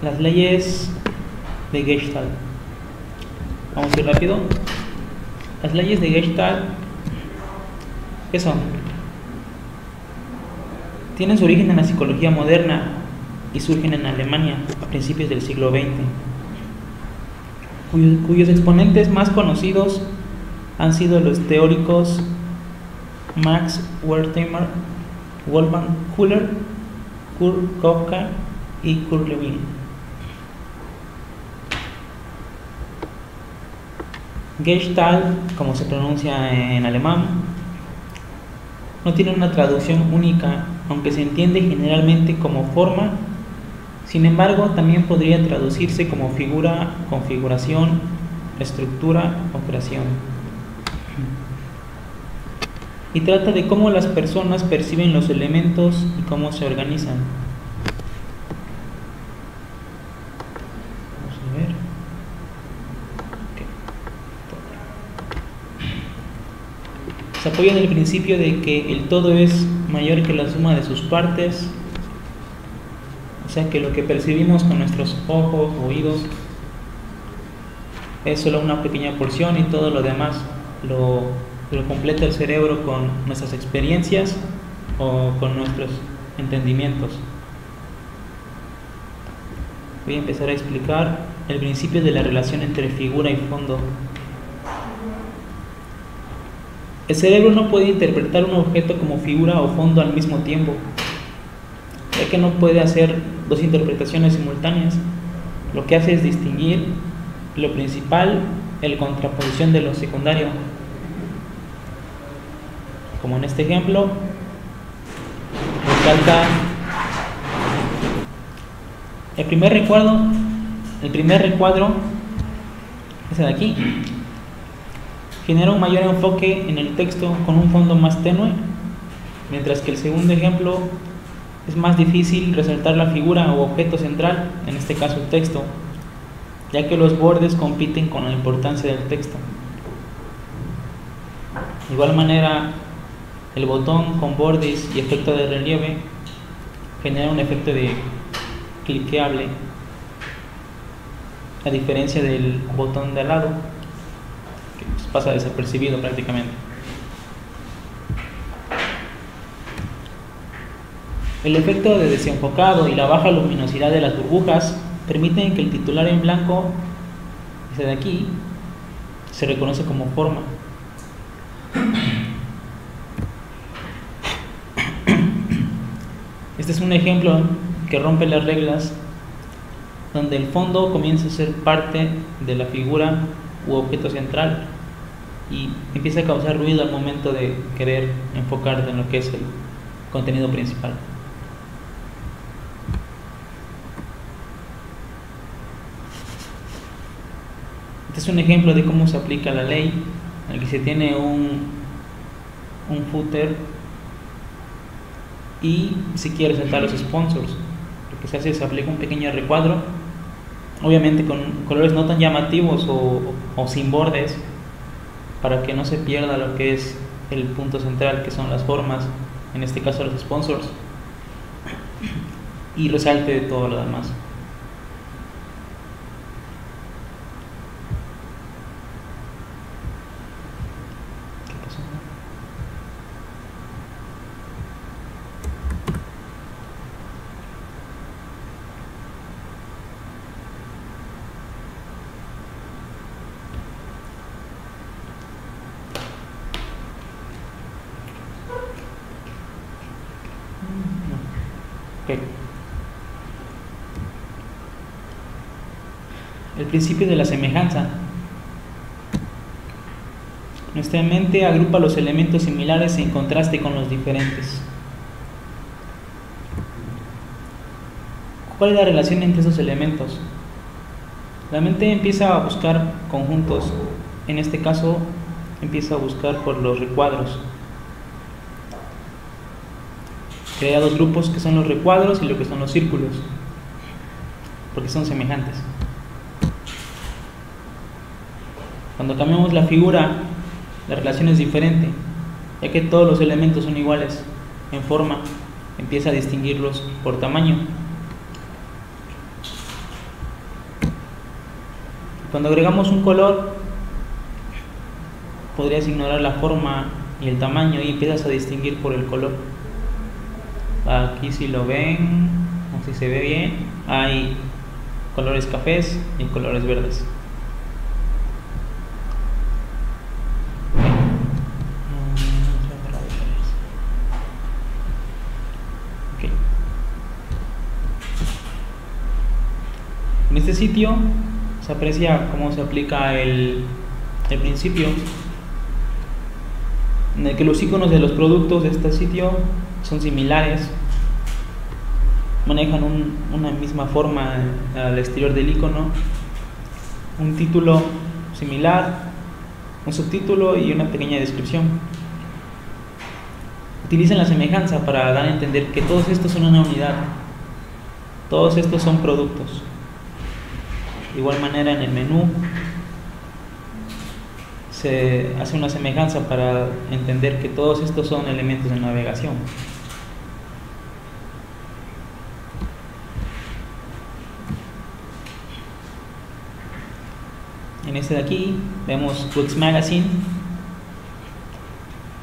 Las leyes de Gestalt. Vamos a ir rápido. Las leyes de Gestalt, ¿qué son? Tienen su origen en la psicología moderna y surgen en Alemania a principios del siglo XX, cuyos exponentes más conocidos han sido los teóricos Max Wertheimer, Wolfgang Köhler, Kurt Koepka y Kurt Lewin. Gestalt, como se pronuncia en alemán, no tiene una traducción única, aunque se entiende generalmente como forma. Sin embargo, también podría traducirse como figura, configuración, estructura o creación. Y trata de cómo las personas perciben los elementos y cómo se organizan. Vamos a ver. Se apoya en el principio de que el todo es mayor que la suma de sus partes, o sea que lo que percibimos con nuestros ojos, oídos, es solo una pequeña porción y todo lo demás lo completa el cerebro con nuestras experiencias o con nuestros entendimientos. Voy a empezar a explicar el principio de la relación entre figura y fondo. El cerebro no puede interpretar un objeto como figura o fondo al mismo tiempo, ya que no puede hacer dos interpretaciones simultáneas. Lo que hace es distinguir lo principal en contraposición de lo secundario. Como en este ejemplo, resalta el primer recuadro, ese de aquí, genera un mayor enfoque en el texto con un fondo más tenue, mientras que el segundo ejemplo es más difícil resaltar la figura o objeto central, en este caso el texto, ya que los bordes compiten con la importancia del texto. De igual manera, el botón con bordes y efecto de relieve genera un efecto de cliqueable, a diferencia del botón de al lado, que pasa desapercibido prácticamente. El efecto de desenfocado y la baja luminosidad de las burbujas permiten que el titular en blanco, ese de aquí, se reconoce como forma. Este es un ejemplo que rompe las reglas, donde el fondo comienza a ser parte de la figura u objeto central y empieza a causar ruido al momento de querer enfocarte en lo que es el contenido principal. Este es un ejemplo de cómo se aplica la ley, en el que se tiene un footer y si quiere resaltar los sponsors. Lo que se hace es aplica un pequeño recuadro, obviamente con colores no tan llamativos o sin bordes, para que no se pierda lo que es el punto central, que son las formas, en este caso los sponsors, y resalte de todo lo demás. Okay. El principio de la semejanza. Nuestra mente agrupa los elementos similares en contraste con los diferentes. ¿Cuál es la relación entre esos elementos? La mente empieza a buscar conjuntos. En este caso, empieza a buscar por los recuadros. Crea dos grupos que son los recuadros y lo que son los círculos, porque son semejantes. Cuando cambiamos la figura, la relación es diferente, ya que todos los elementos son iguales en forma, empieza a distinguirlos por tamaño. Cuando agregamos un color, podrías ignorar la forma y el tamaño y empiezas a distinguir por el color. Aquí si lo ven, o si se ve bien, hay colores cafés y colores verdes. Okay. En este sitio se aprecia cómo se aplica el principio, en el que los iconos de los productos de este sitio son similares, manejan una misma forma al exterior del icono, un título similar, un subtítulo y una pequeña descripción. Utilizan la semejanza para dar a entender que todos estos son una unidad, todos estos son productos. De igual manera, en el menú se hace una semejanza para entender que todos estos son elementos de navegación. En este de aquí vemos Books Magazine,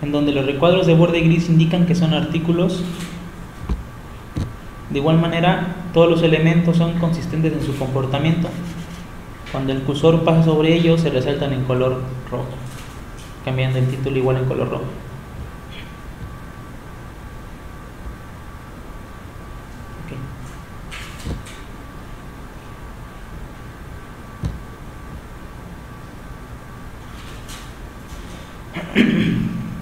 en donde los recuadros de borde gris indican que son artículos. De igual manera, todos los elementos son consistentes en su comportamiento. Cuando el cursor pasa sobre ellos, se resaltan en color rojo, cambiando el título igual en color rojo.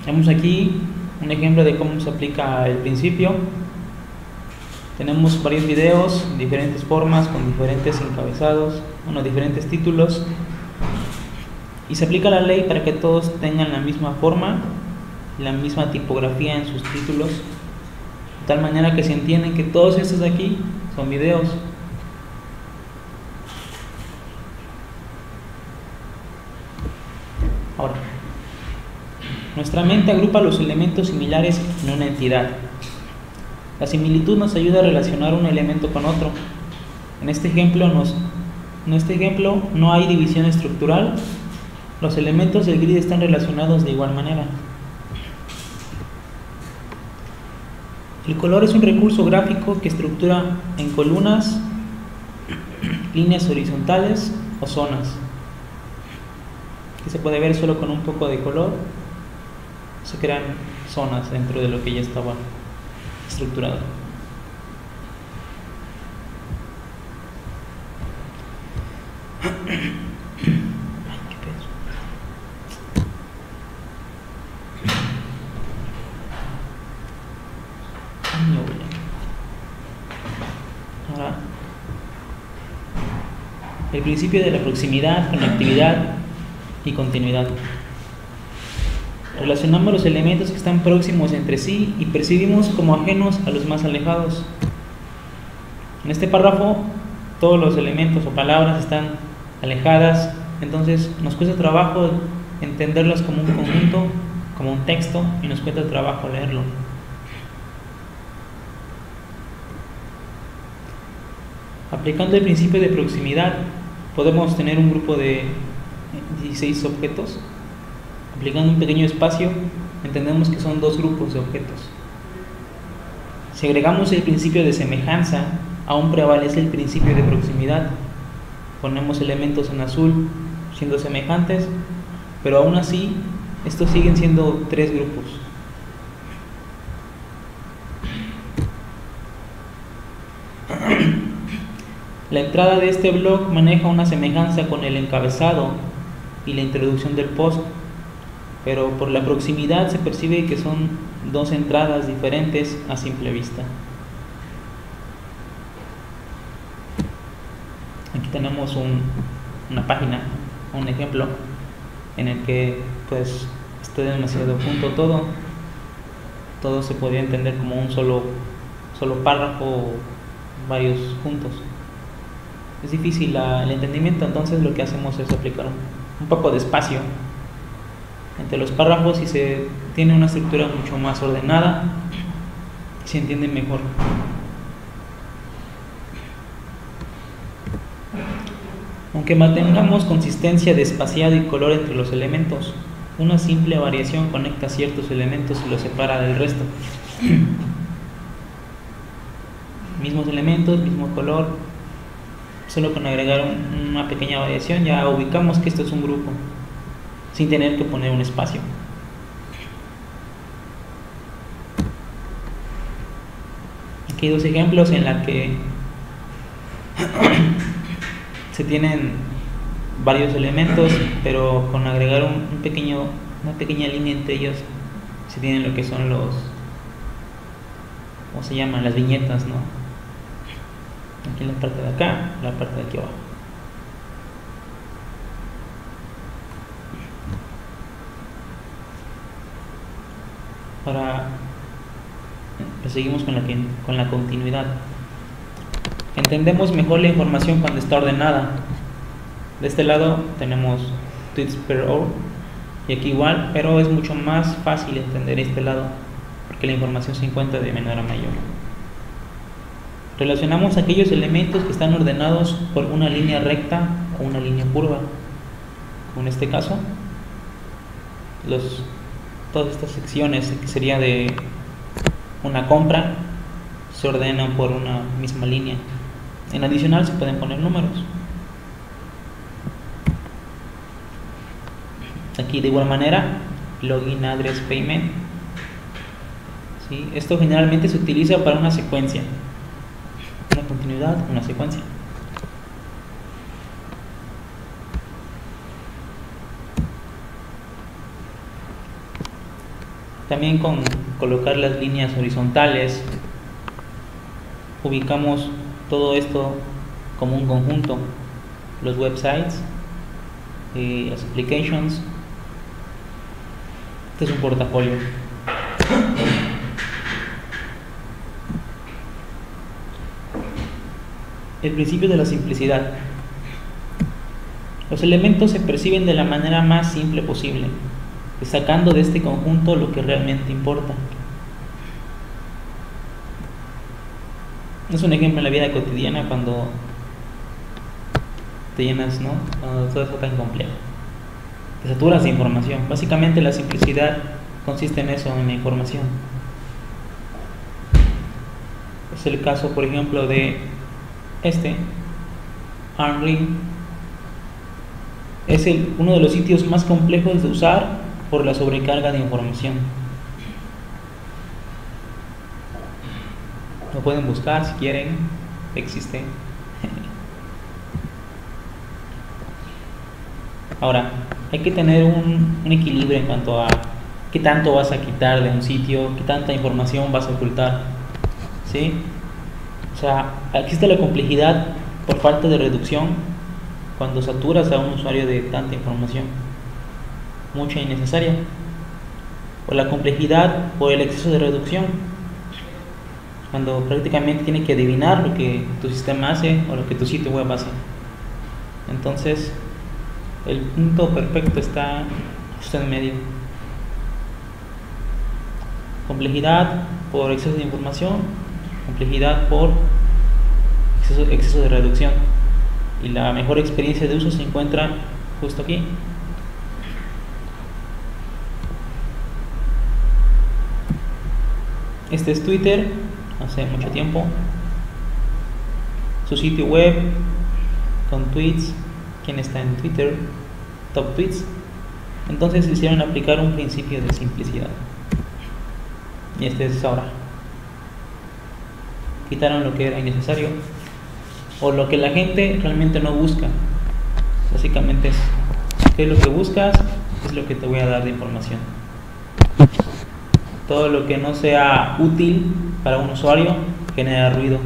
Tenemos aquí un ejemplo de cómo se aplica el principio. Tenemos varios videos, diferentes formas, con diferentes encabezados, diferentes títulos, y se aplica la ley para que todos tengan la misma forma y la misma tipografía en sus títulos, de tal manera que se entienden que todos estos de aquí son videos. Ahora, nuestra mente agrupa los elementos similares en una entidad. La similitud nos ayuda a relacionar un elemento con otro. En este ejemplo no hay división estructural. Los elementos del grid están relacionados de igual manera. El color es un recurso gráfico que estructura en columnas, líneas horizontales o zonas, que se puede ver solo con un poco de color. Se crean zonas dentro de lo que ya estaba estructurado. Ahora, el principio de la proximidad, conectividad y continuidad. Relacionamos los elementos que están próximos entre sí y percibimos como ajenos a los más alejados. En este párrafo, todos los elementos o palabras están alejadas, entonces nos cuesta trabajo entenderlas como un conjunto, como un texto, y nos cuesta trabajo leerlo. Aplicando el principio de proximidad, podemos tener un grupo de 16 objetos. Aplicando un pequeño espacio, entendemos que son dos grupos de objetos. Si agregamos el principio de semejanza, aún prevalece el principio de proximidad. Ponemos elementos en azul siendo semejantes, pero aún así, estos siguen siendo tres grupos. La entrada de este blog maneja una semejanza con el encabezado y la introducción del post, pero por la proximidad se percibe que son dos entradas diferentes a simple vista. Aquí tenemos una página, un ejemplo en el que pues está demasiado junto todo se podría entender como un solo párrafo o varios juntos. Es difícil el entendimiento, entonces lo que hacemos es aplicar un poco de espacio entre los párrafos y se tiene una estructura mucho más ordenada y se entiende mejor. Aunque mantengamos consistencia de espaciado y color entre los elementos, una simple variación conecta ciertos elementos y los separa del resto. Mismos elementos, mismo color, solo con agregar una pequeña variación ya ubicamos que esto es un grupo, sin tener que poner un espacio. Aquí hay dos ejemplos en la que se tienen varios elementos, pero con agregar una pequeña línea entre ellos se tienen lo que son ¿cómo se llaman? Las viñetas, ¿no? Aquí en la parte de acá, la parte de aquí abajo. Ahora seguimos con la continuidad. Entendemos mejor la información cuando está ordenada. De este lado tenemos tweets per hour y aquí igual, pero es mucho más fácil entender este lado porque la información se encuentra de menor a mayor. Relacionamos aquellos elementos que están ordenados por una línea recta o una línea curva. En este caso, todas estas secciones que sería de una compra se ordenan por una misma línea. En adicional se pueden poner números. Aquí de igual manera, login address payment. ¿Sí? Esto generalmente se utiliza para una secuencia, una continuidad, una secuencia. También con colocar las líneas horizontales ubicamos todo esto como un conjunto: los websites, las applications. Este es un portafolio. El principio de la simplicidad. Los elementos se perciben de la manera más simple posible, sacando de este conjunto lo que realmente importa. Es un ejemplo en la vida cotidiana cuando te llenas, ¿no? Cuando todo eso es tan complejo, te saturas de información. Básicamente la simplicidad consiste en eso, en la información. Es el caso, por ejemplo, de Unreal. Es uno de los sitios más complejos de usar por la sobrecarga de información. Lo pueden buscar si quieren, existe. Ahora, hay que tener un equilibrio en cuanto a qué tanto vas a quitar de un sitio, qué tanta información vas a ocultar, ¿sí? O sea, existe la complejidad por falta de reducción cuando saturas a un usuario de tanta información, mucha e innecesaria, o la complejidad por el exceso de reducción, cuando prácticamente tiene que adivinar lo que tu sistema hace o lo que tu sitio web hace. Entonces, el punto perfecto está justo en medio. Complejidad por exceso de información, complejidad por exceso de reducción. Y la mejor experiencia de uso se encuentra justo aquí. Este es Twitter, hace mucho tiempo. Su sitio web con tweets. ¿Quién está en Twitter? Top tweets. Entonces hicieron aplicar un principio de simplicidad. Y este es ahora. Quitaron lo que era innecesario o lo que la gente realmente no busca. Básicamente es qué es lo que buscas, es lo que te voy a dar de información. Todo lo que no sea útil para un usuario genera ruido.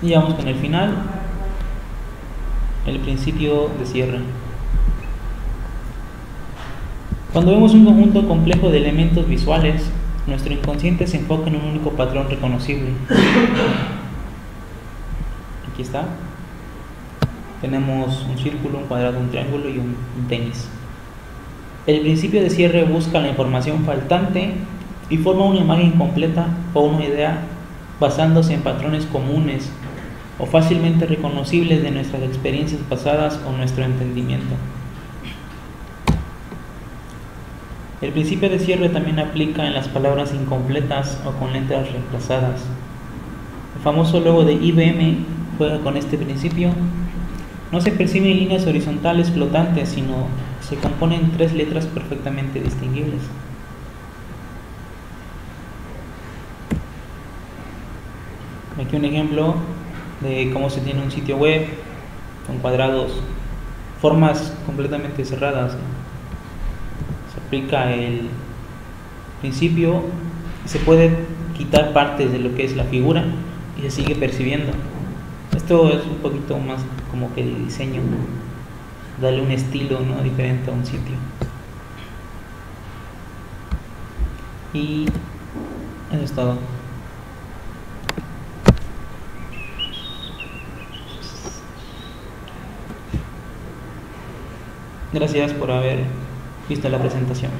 Y vamos con el final, el principio de cierre. Cuando vemos un conjunto complejo de elementos visuales, nuestro inconsciente se enfoca en un único patrón reconocible. Aquí está. Tenemos un círculo, un cuadrado, un triángulo y un tenis. El principio de cierre busca la información faltante y forma una imagen completa o una idea basándose en patrones comunes o fácilmente reconocibles de nuestras experiencias pasadas o nuestro entendimiento. El principio de cierre también aplica en las palabras incompletas o con letras reemplazadas. El famoso logo de IBM juega con este principio. No se perciben líneas horizontales flotantes, sino se componen tres letras perfectamente distinguibles. Aquí un ejemplo de cómo se tiene un sitio web con cuadrados, formas completamente cerradas. Se aplica el principio, se puede quitar partes de lo que es la figura y se sigue percibiendo. Esto es un poquito más como que el diseño, darle un estilo, ¿no?, diferente a un sitio. Y eso es todo. Gracias por haber visto la presentación.